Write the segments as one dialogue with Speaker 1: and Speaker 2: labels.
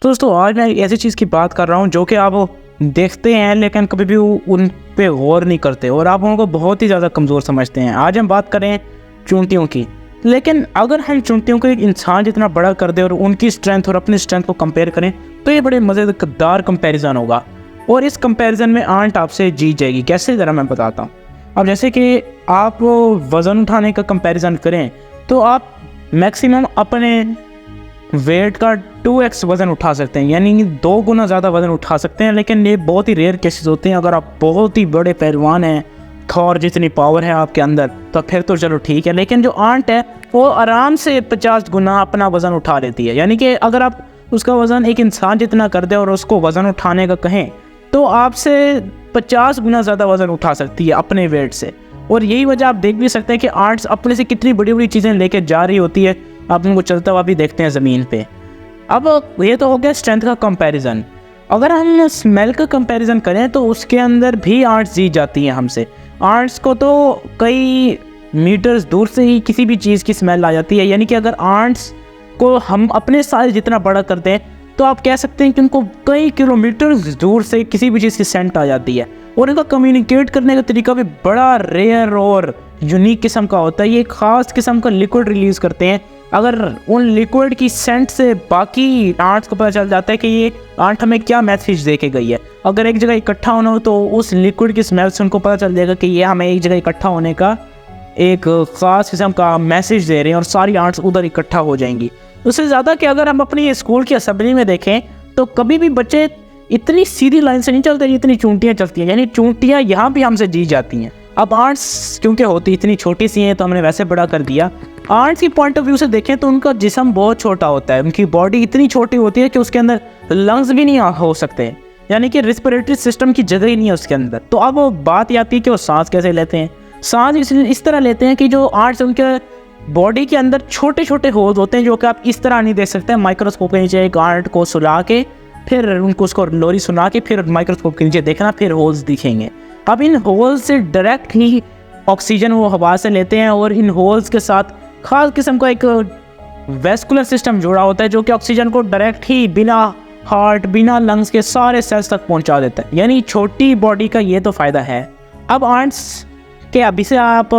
Speaker 1: तो दोस्तों आज मैं एक ऐसी चीज़ की बात कर रहा हूँ जो कि आप देखते हैं लेकिन कभी भी उन पे गौर नहीं करते और आप उनको बहुत ही ज़्यादा कमज़ोर समझते हैं। आज हम बात करें चूंटियों की। लेकिन अगर हम चूंटियों को एक इंसान जितना बड़ा कर दें और उनकी स्ट्रेंथ और अपनी स्ट्रेंथ को कंपेयर करें तो ये बड़े मज़ेदार कंपैरिजन होगा और इस कंपैरिजन में आंट आपसे जीत जाएगी। कैसे, ज़रा मैं बताता हूँ। अब जैसे कि आप वज़न उठाने का कंपैरिजन करें तो आप मैक्सिमम अपने वेट का 2x वज़न उठा सकते हैं, यानी 2 गुना ज़्यादा वज़न उठा सकते हैं। लेकिन ये बहुत ही रेयर केसेस होते हैं। अगर आप बहुत ही बड़े पहलवान हैं, थॉर जितनी पावर है आपके अंदर, तो फिर तो चलो ठीक है। लेकिन जो आंट है वो आराम से 50 गुना अपना वज़न उठा लेती है। यानी कि अगर आप उसका वज़न एक इंसान जितना कर दें और उसको वज़न उठाने का कहें तो आपसे 50 गुना ज़्यादा वज़न उठा सकती है अपने वेट से। और यही वजह आप देख भी सकते हैं कि आंट्स अपने से कितनी बड़ी बड़ी चीज़ें लेके जा रही होती है। आप उनको चलता हुआ भी देखते हैं ज़मीन पे। अब ये तो हो गया स्ट्रेंथ का कंपैरिजन। अगर हम स्मेल का कंपैरिजन करें तो उसके अंदर भी आंट्स जीत जाती हैं हमसे। आंट्स को तो कई मीटर्स दूर से ही किसी भी चीज़ की स्मेल आ जाती है। यानी कि अगर आंट्स को हम अपने साइज जितना बड़ा करते हैं तो आप कह सकते हैं कि उनको कई किलोमीटर दूर से किसी भी चीज़ की सेंट आ जाती है। और इनका कम्युनिकेट करने का तरीका भी बड़ा रेयर और यूनिक किस्म का होता है। ये ख़ास किस्म का लिक्विड रिलीज़ करते हैं। अगर उन लिक्विड की सेंट से बाकी आंट्स को पता चल जाता है कि ये आंट हमें क्या मैसेज दे के गई है। अगर एक जगह इकट्ठा होना हो तो उस लिक्विड की स्मेल से उनको पता चल जाएगा कि ये हमें एक जगह इकट्ठा होने का एक ख़ास किस्म का मैसेज दे रहे हैं और सारी आंट्स उधर इकट्ठा हो जाएंगी। उससे ज़्यादा कि अगर हम अपनी स्कूल की असेंबली में देखें तो कभी भी बच्चे इतनी सीधी लाइन से नहीं चलते जितनी चूंटियाँ चलती हैं। यानी चूंटियाँ यहाँ भी हमसे जीत जाती हैं। अब आंट्स क्योंकि होती इतनी छोटी सी हैं तो हमने वैसे बड़ा कर दिया। आंट्स की पॉइंट ऑफ व्यू से देखें तो उनका जिस्म बहुत छोटा होता है। उनकी बॉडी इतनी छोटी होती है कि उसके अंदर लंग्स भी नहीं हो सकते, यानी कि रिस्पिरेटरी सिस्टम की जगह ही नहीं है उसके अंदर। तो अब बात आती है कि वो सांस कैसे लेते हैं। सांस इस तरह लेते हैं कि जो आंट्स उनके बॉडी के अंदर छोटे छोटे होल्स होते हैं जो कि आप इस तरह नहीं देख सकते। माइक्रोस्कोप के नीचे एक आंट को सुला के फिर उनको उसको लोरी सुना के फिर माइक्रोस्कोप के नीचे देखना, फिर होल्स दिखेंगे। अब इन होल्स से डायरेक्ट ही ऑक्सीजन वो हवा से लेते हैं और इन होल्स के साथ खास किस्म का एक वेस्कुलर सिस्टम जुड़ा होता है जो कि ऑक्सीजन को डायरेक्ट ही बिना हार्ट बिना लंग्स के सारे सेल्स तक पहुंचा देता है। यानी छोटी बॉडी का ये तो फ़ायदा है। अब आंट्स के अभी से आप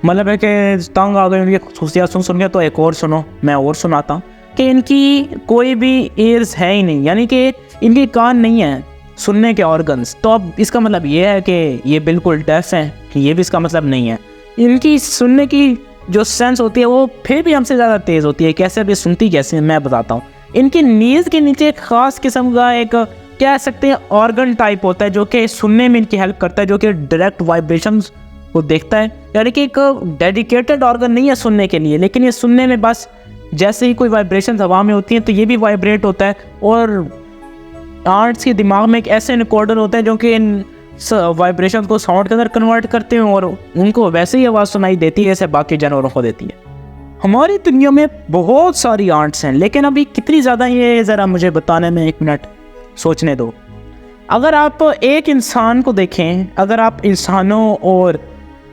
Speaker 1: मतलब है कि तंग आ गए उनकी खुशियाँ सुन के, तो एक और सुनो, मैं और सुनाता हूँ कि इनकी कोई भी ईयर्स है ही नहीं, यानी कि इनके कान नहीं है सुनने के ऑर्गन्स। तो अब इसका मतलब ये है कि ये बिल्कुल डेफ हैं, ये भी इसका मतलब नहीं है। इनकी सुनने की जो सेंस होती है वो फिर भी हमसे ज़्यादा तेज़ होती है। कैसे, अभी सुनती कैसे मैं बताता हूँ। इनकी नीज़ के नीचे एक ख़ास किस्म का एक कह सकते हैं ऑर्गन टाइप होता है जो कि सुनने में इनकी हेल्प करता है, जो कि डायरेक्ट वाइब्रेशंस को देखता है। यानी कि एक डेडिकेटेड ऑर्गन नहीं है सुनने के लिए, लेकिन ये सुनने में बस जैसे ही कोई वाइब्रेशन हवा में होती है तो ये भी वाइब्रेट होता है। और आंट्स के दिमाग में एक ऐसे एनकोडर होता है जो कि इन वाइब्रेशन को साउंड के अंदर कन्वर्ट करते हैं और उनको वैसे ही आवाज़ सुनाई देती है जैसे बाकी जानवरों को देती है। हमारी दुनिया में बहुत सारी आंट्स हैं, लेकिन अभी कितनी ज़्यादा ये ज़रा मुझे बताने में 1 मिनट सोचने दो। अगर आप एक इंसान को देखें, अगर आप इंसानों और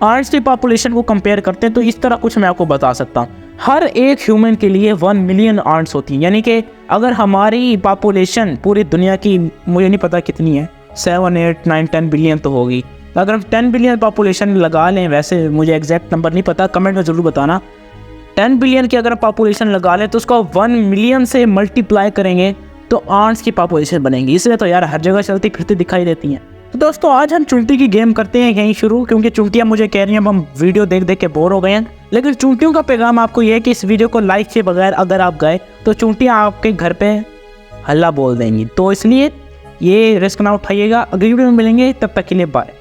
Speaker 1: आंट्स की पॉपुलेशन को कंपेयर करते हैं तो इस तरह कुछ मैं आपको बता सकता हूँ। हर एक ह्यूमन के लिए 1 मिलियन आंट्स होती हैं। यानी कि अगर हमारी पॉपुलेशन पूरी दुनिया की मुझे नहीं पता कितनी है, 7, 8, 9, 10 बिलियन तो होगी। अगर हम 10 बिलियन पॉपुलेशन लगा लें, वैसे मुझे एग्जैक्ट नंबर नहीं पता, कमेंट में ज़रूर बताना। 10 बिलियन की अगर पॉपुलेशन लगा लें तो उसको 1 मिलियन से मल्टीप्लाई करेंगे तो आंट्स की पॉपुलेशन बनेगी। इसलिए तो यार हर जगह चलती फिरती दिखाई देती हैं। तो दोस्तों आज हम चूंटी की गेम करते हैं यहीं शुरू, क्योंकि चूंटियाँ मुझे कह रही हैं हम वीडियो देख देख के बोर हो गए हैं। लेकिन चूंटियों का पैगाम आपको ये है कि इस वीडियो को लाइक के बगैर अगर आप गए तो चूंटियाँ आपके घर पे हल्ला बोल देंगी। तो इसलिए ये रिस्क ना उठाइएगा। अगली वीडियो में मिलेंगे, तब तक के लिए बाय।